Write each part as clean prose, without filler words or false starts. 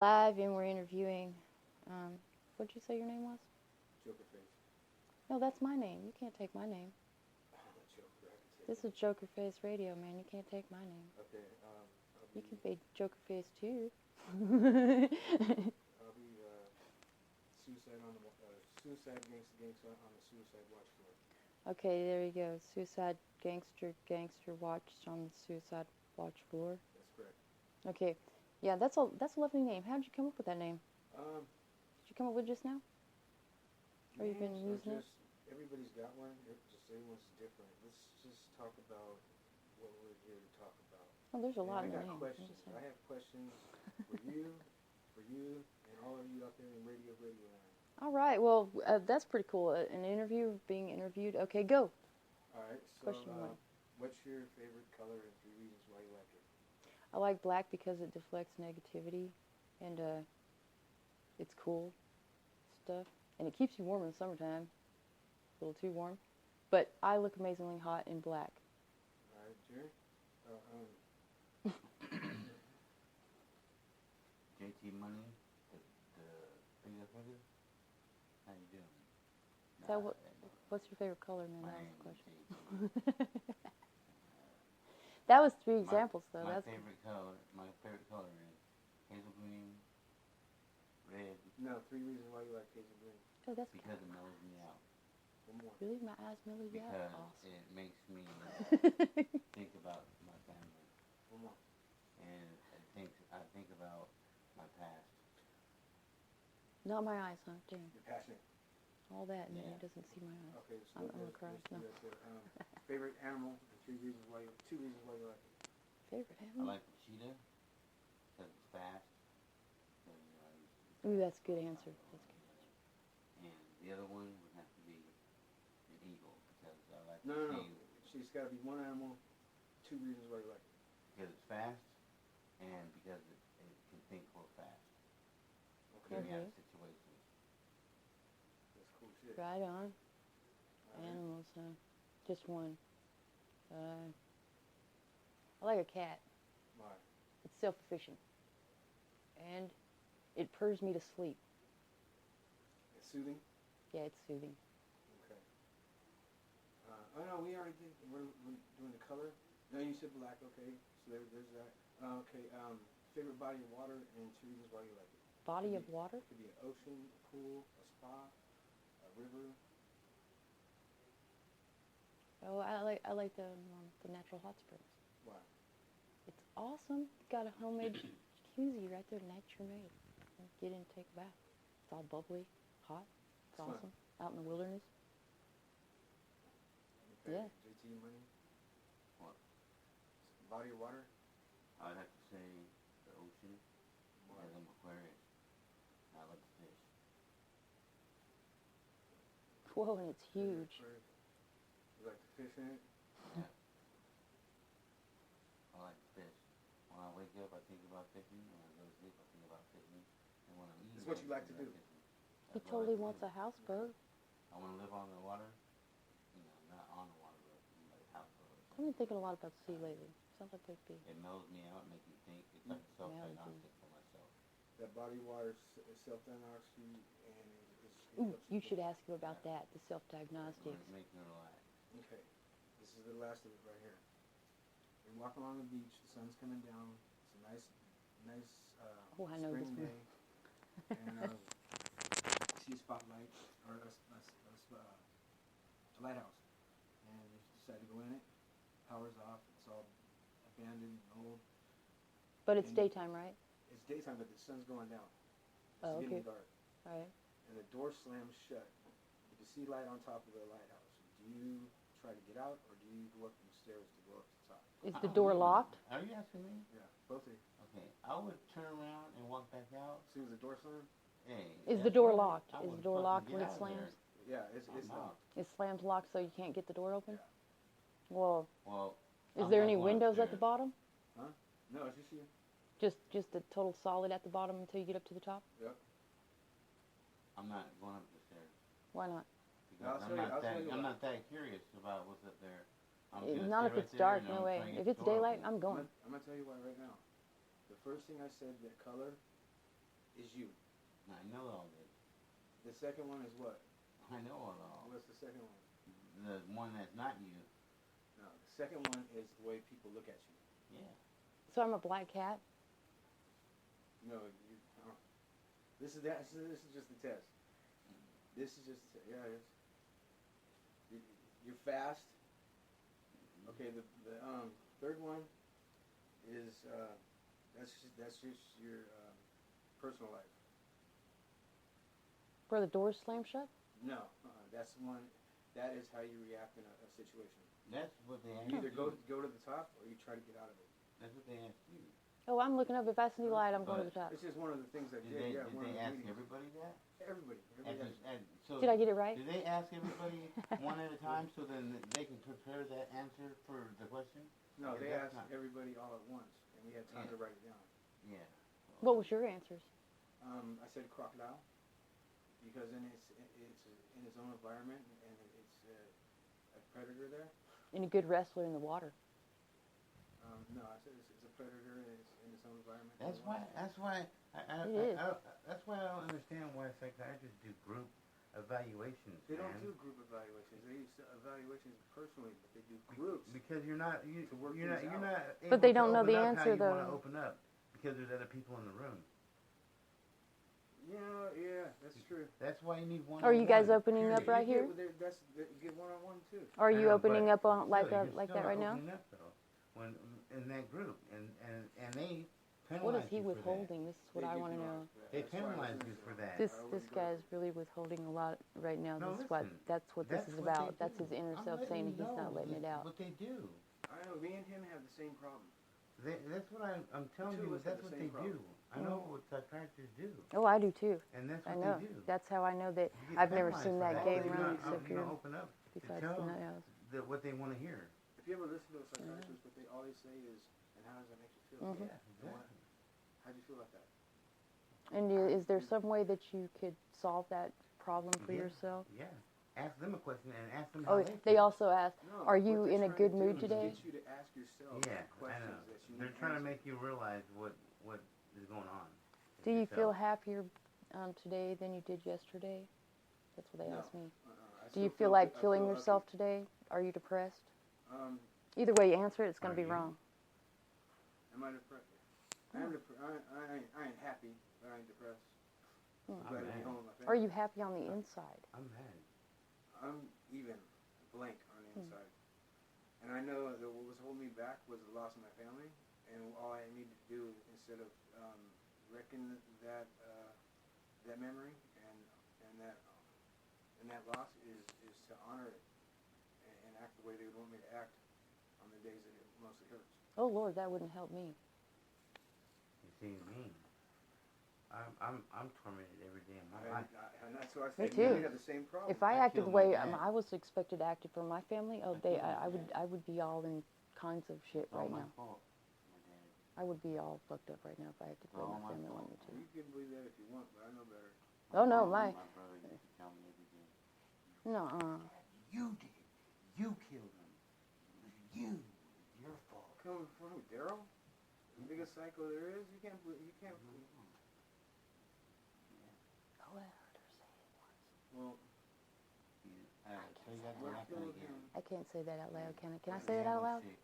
Live and we're interviewing. What'd you say your name was? Joker Face. No, that's my name. You can't take my name. Joker, I can take This it. is Joker Face Radio, man. You can't take my name. Okay, You can be Joker Face too. I'll be Suicide Gangsta on the Suicide Watch floor. Okay, there you go. Suicide Gangster watched on the Suicide Watch floor. That's correct. Okay, yeah, that's a lovely name. How did you come up with that name? Did you come up with it just now? Or you've been using it? Everybody's got one. Just everyone's different. Let's just talk about what we're here to talk about. Oh, there's a lot in the I got name. questions. I have questions for you, and all of you out there in radio land. All right. Well, that's pretty cool. An interview, being interviewed. Okay, go. All right. So, Question one. what's your favorite color and 3 reasons why you like it? I like black because it deflects negativity, and it's cool stuff, and it keeps you warm in the summertime. A little too warm, but I look amazingly hot in black. All right, Jerry. JT Money, the finger figure. How you doing? What's your favorite color, man? My That was name the is question. JT. That was 3 examples, though. My That's favorite color is hazel green, red. No, 3 reasons why you like hazel green. Oh, that's because it mellows me out. One more. Really, my eyes mellow you out. Because Awesome. it makes me think about my family. One more. And I think about my past. Not my eyes, huh? Damn. You're passionate. All that, and then Yeah. he doesn't see my eyes. Okay, so I'm gonna cry. No. Favorite animal and 2 reasons why you like it. Favorite I animal? like the cheetah because it's fast. So, Ooh, that's a good answer. That's a good answer. And the other one would have to be an eagle because I like No. to see. She's got to be one animal, 2 reasons why you like it. Because it's fast and because it can think real fast. Okay. Get me out of situations. That's cool shit. Right on. All right. Animals, huh? Just one. I like a cat. Why? It's self-efficient. And it purrs me to sleep. It's soothing? Yeah, it's soothing. Okay. Oh no, we already did. We're doing the color. No, you said black. Okay, so there's that. Okay. Favorite body of water and 2 reasons why you like it. Body of water? It could be an ocean, a pool, a spa, a river. Oh, I like the natural hot springs. Why? It's awesome. Got a homemade jacuzzi right there, nature made. Get in and take a bath. It's all bubbly, hot. It's Fun. awesome. Out in the wilderness. Okay. Yeah. JT Money. What? Body of water. I'd have to say the ocean Why? because I'm Aquarius. I love to fish. Whoa, and it's huge. You like to fish in it? Yeah. I like to fish. When I wake up, I think about fishing. When I go to sleep, I think about fishing. And when I'm eating, That's what you like to do. He That's what I totally like to wants do. a houseboat. I want to live on the water. Not on the water, but like a houseboat. I've been thinking a lot about the sea lately. Sounds like there'd be. It mellows me out, makes me think. It's like a self-diagnostic for myself. That body of water is self-diagnostic and Ooh, you should ask him about that, the It self-diagnostics. makes me relax. Okay, this is the last of it right here. You're walking along the beach, the sun's coming down. It's a nice Oh, I know spring this one. day, and see a spotlight or a lighthouse, and you decide to go in it. Power's off. It's all abandoned, old. But it's And daytime, right? It's daytime, but the sun's going down. It's Oh, getting okay. dark, All right. and the door slams shut. You can see light on top of the lighthouse. Do you try to get out, or do you go up the stairs to go up to the top? Is the door locked? Are you asking me? Yeah, both of you. Okay, I would turn around and walk back out. As soon as the door slams? Hey. Is the door locked? Is the door locked when it slams? Yeah, it's I'm out. locked. It slams locked so you can't get the door open? Yeah. Well, Well, is I'm there not any going windows at the upstairs. bottom? No, it's just you. Just a total solid at the bottom until you get up to the top? Yep. I'm not going up the stairs Why not? because I'll tell you I'm why. not that curious about what's up there. I'm Not gonna if stay right it's there dark, and no I'm way. trying to If get it's the door daylight, open. I'm going. I'm gonna tell you why right now. The first thing I said, that color, you. I know all this. The second one is what? I know all. What's the second one? The one that's not you. No, the second one is the way people look at you. Yeah. So I'm a black cat. No, this is that. This is just the test. This is just yeah. You're fast. Okay. The third one is that's just your personal life. Where the doors slam shut? No, that's the one. That is how you react in a situation. That's what they asked You either you. go to the top or you try to get out of it. That's what they asked you. Oh, I'm looking up. If I see light, I'm going to the top. It's just one of the things I Did did. they, Yeah, did one of they the ask meetings. everybody that? Everybody. So Did I get it right? Did they ask everybody one at a time so then they can prepare that answer for the question? No, Okay, they that's asked not- everybody all at once, and we had time Yeah. to write it down. Yeah. What was your answers? I said crocodile because it's in its own environment and it's a predator there. And a good wrestler in the water. No, I said it's a predator and it's in its own environment. That's why It is. that's why I don't understand why psychiatrists do group evaluations. They don't man. do group evaluations. They use evaluations personally, but they do groups. Because you're not To work you're not things you're out. not. But they able to don't know the open up answer, how you want to though. open up because there's other people in the room. Yeah, that's true. That's why you need one. Are you guys opening up right here? You get one-on-one too. Are I you know, opening but up on like still, you're like still that right now? opening up, though, when in that group and they penalize What is he you for that. withholding? This is what They I give want to you know. honors for that. They That's why I penalize listen you to for them. that. This I this already guy's really withholding a lot right now. No, That's what listen. that's what this That's is what about. they That's do. his inner I'm self letting saying you he's not know letting it out. What they do. I know. Me and him have the same problem. That's what I'm telling two you. of us have That's the what same they do. problem. I know what psychiatrists do, Oh, I do too. and that's I what know. they do. That's how I know that You get I've never penalized seen for that All game they run do- except you here don't open up to besides tell the nut house. what they want to hear. If you ever listen to a psychiatrist, but all they say is, "And how does that make you feel?" Mhm. Yeah, And what- exactly. How'd you feel about that? And is there some way that you could solve that problem for Yeah. yourself? Yeah. Ask them a question and ask them how Oh, they they feel. also asked, No, are what you they're in a trying good to mood do today? Is get you to ask yourself Yeah, I questions know. that you They're need trying to answered. make you realize what is going on. with Do you feel yourself. happier today than you did yesterday? That's what they No. asked me. I Do you still feel like I killing feel yourself upbeat. today? Are you depressed? Um, Either way you answer it, it's going Are to be you? wrong. am I depressed? I am I ain't happy, but I ain't depressed. Hmm. I'm glad to be mad. home with my family. Are you happy on the inside? I'm mad. I'm even blank on the Hmm. inside. And I know that what was holding me back was the loss of my family, and all I needed to do instead of wrecking that that memory and that loss is to honor it and act the way they would want me to act on the days that it mostly hurts. Oh Lord, that wouldn't help me. You see me. I'm tormented every day of my life. And that's why I Me said too. we have the same problem. If I I acted the killed way my dad. I was expected to act for my family, oh, I killed my I dad. would be all in kinds of shit It's all right my now. fault. My dad. I would be all fucked up right now if I acted the way All my my family fault. wanted me to. You can believe that if you want, but I know better. Oh, no, My my- brother used to tell me every day. No, You did. You killed him. You. Your fault. Coming from who, Daryl? The biggest psycho there is. You can't believe. You can't. Oh, I heard her say it once. Well, So you got to what laugh killed again. him? I can't say that out loud, can I? Can I My say that dad out was loud? sick.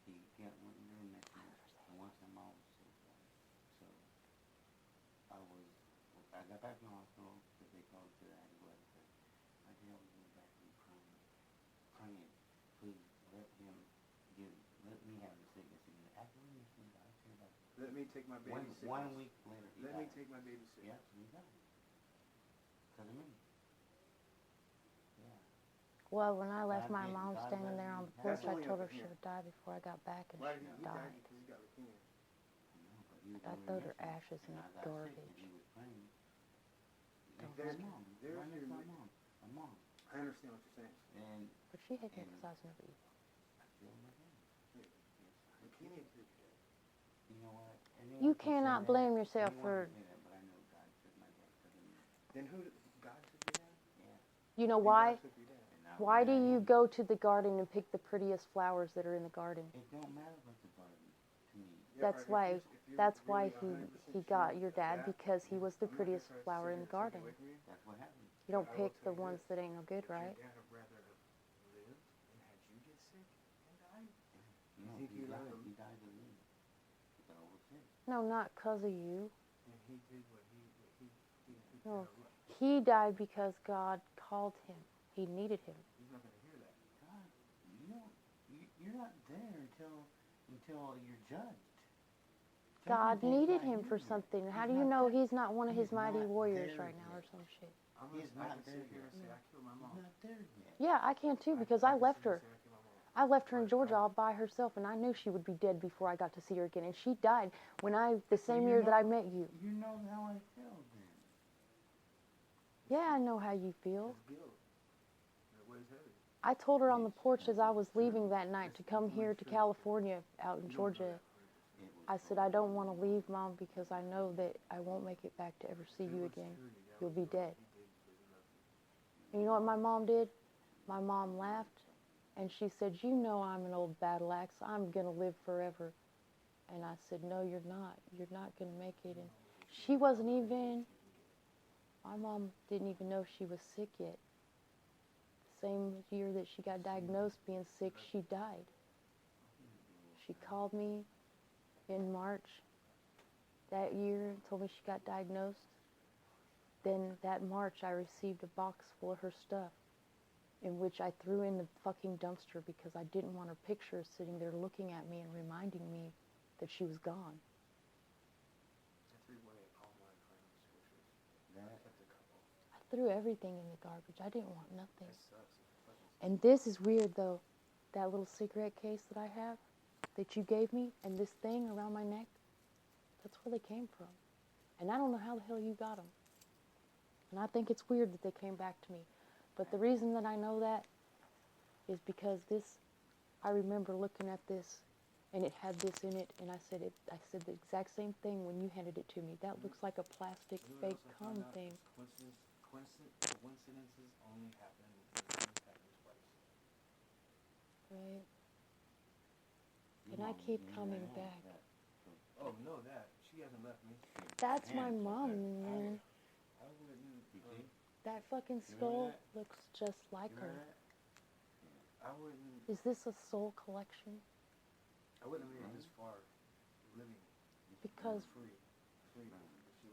He got went in the room next to me. And once my mom was sick. So I got back from the hospital because they called to I had to go out there. My dad was in the back room praying, please let me have the sickness again. After we missed me, I care about Let me take my baby sickness. 1 week later he Let died. me take my baby sickness. Yeah, he died. Because of me. Yeah. Well, when I left God my did. mom God standing let there me on the have porch, it. I That's told her only she up would die before I got back, and Why she did he die? died. Because he got leukemia. I know, but you I were throwed her next to me, ashes in and the I got sick, garbage. and he was praying. Don't Next to There's- my mom. there's Right next to your- my mom. I understand what you're saying. And But she hated me because I was never evil. I killed my dad. Yes, I Leukemia did. killed your dad. You know what? You cannot blame yourself for. Say that, but I know God took my dad because of me. Then who? God took your dad? Yeah. You know Then why? God took your dad. And now Why do I you am. go to the garden and pick the prettiest flowers that are in the garden? It don't matter about the garden to me. That's if why- you're- if you're That's why really he 100% got sure your of dad, that, because he was the I'm not gonna prettiest try to flower sit in here the and take it garden. away from you, That's what happened. You don't but I will pick the tell you ones this, that ain't no good, would your right? dad have rather have lived and had you get sick and died? No, think he you let died. him? He died of me. He got over sick. No, not 'cause of you. And he did what he No. kinda what? He died because God called him. He needed him. He's not gonna hear that. God, you don't. You're not there until you're judged. God Judgment Day is needed not him here for yet. something. How He's do you not know there. he's not one of his He's mighty not warriors there right now or yet. some shit? I'm He's I not can there sit here and yet. say I killed my mom. He's not there yet. Yeah, I can too, because I left her. I left her in Georgia all by herself, and I knew she would be dead before I got to see her again. And she died the same you year that know- I met you. You know how I feel then. Yeah, I know how you feel. It's guilt. It weighs heavy. I told her on the porch as I was leaving that night to come here to California out in Georgia. I said, I don't want to leave, Mom, because I know that I won't make it back to ever see you again. You'll be dead. And you know what my mom did? My mom laughed, and she said, you know I'm an old battle axe. I'm going to live forever. And I said, no, you're not. You're not going to make it. And she wasn't even, my mom didn't even know she was sick yet. The same year that she got diagnosed being sick, she died. She called me in March that year and told me she got diagnosed. Then that March I received a box full of her stuff, in which I threw in the fucking dumpster because I didn't want her picture sitting there looking at me and reminding me that she was gone. I threw away all my Christmas wishes. I That kept a couple. I threw everything in the garbage. I didn't want nothing. That sucks. It fucking sucks. And this is weird though. That little cigarette case that I have, that you gave me, and this thing around my neck, that's where they came from. And I don't know how the hell you got them. And I think it's weird that they came back to me. But the reason that I know that is because I remember looking at this, and it had this in it, and I said the exact same thing when you handed it to me. That looks like a plastic You know what fake else I found cum out? thing. Coincidences only happen when things happen twice. Right? your And I mom keep knew coming that, back. that- Oh, no, that. She hasn't left me. That's my Hands up mom, there. man. I wouldn't. You see? That fucking hear skull that? looks just like You hear her. that? I wouldn't. Is this a soul collection? I wouldn't have made it this far living Because free if she wasn't with me.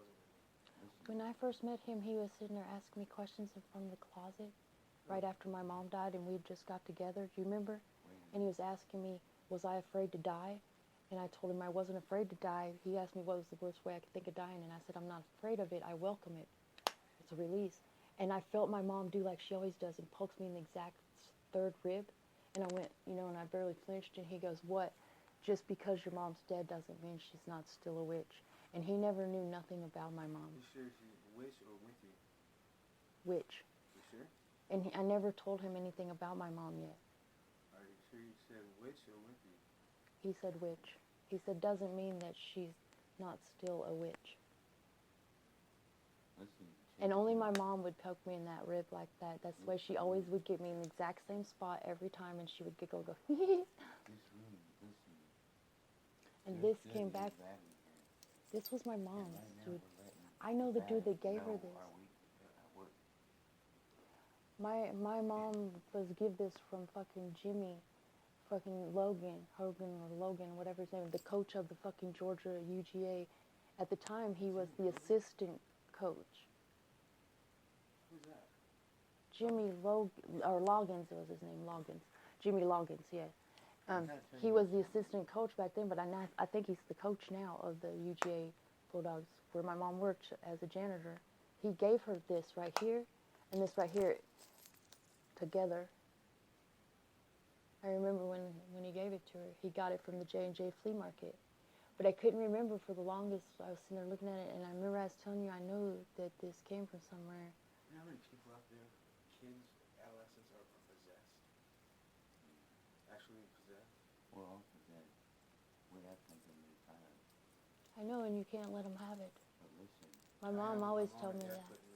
Listen, when I first met him, he was sitting there asking me questions in front of the closet right after my mom died, and we just got together. Do you remember? wait a And he was asking me, was I afraid to die? And I told him I wasn't afraid to die. He asked me what was the worst way I could think of dying, and I said, I'm not afraid of it. I welcome it. It's a release. And I felt my mom do like she always does and pokes me in the exact third rib. And I went, and I barely flinched, and he goes, what? Just because your mom's dead doesn't mean she's not still a witch. And he never knew nothing about my mom. You sure she's a witch or with you? Witch. You sure? And I never told him anything about my mom yet. Are you sure you said witch or with you? He said witch. He said doesn't mean that she's not still a witch. listen, And only my mom would poke me in that rib like that. That's the way she always would get me in the exact same spot every time, and she would giggle, go, this room, listen. and there's this good came and back. bad in here. This was my And mom's, right now dude. we're letting I know the dude that bad gave her know this. our weak at work. My mom was give this from fucking Jimmy, fucking Hogan, or Logan, whatever his name, the coach of the fucking Georgia UGA. At the time, he was the assistant coach. Who's that? Jimmy Loggins was his name, Loggins. Jimmy Loggins, yeah. I'm not telling He you was the what to do. assistant coach back then, but I think he's the coach now of the UGA Bulldogs, where my mom worked as a janitor. He gave her this right here and this right here together. I remember when he gave it to her, he got it from the J&J flea market. But I couldn't remember for the longest. I was sitting there looking at it, and I remember I was telling you I knew that this came from somewhere. You know how many people out there, kids, adolescents, are possessed? Actually possessed? We're all possessed. We have something inside. I know, and you can't let them have it. But listen, My mom always told me and dad that. put me-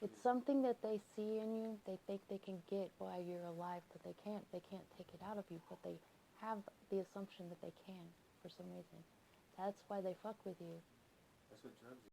It's something that they see in you. They think they can get while you're alive, but they can't. They can't take it out of you, but they have the assumption that they can. for some reason. That's why they fuck with you. That's what drugs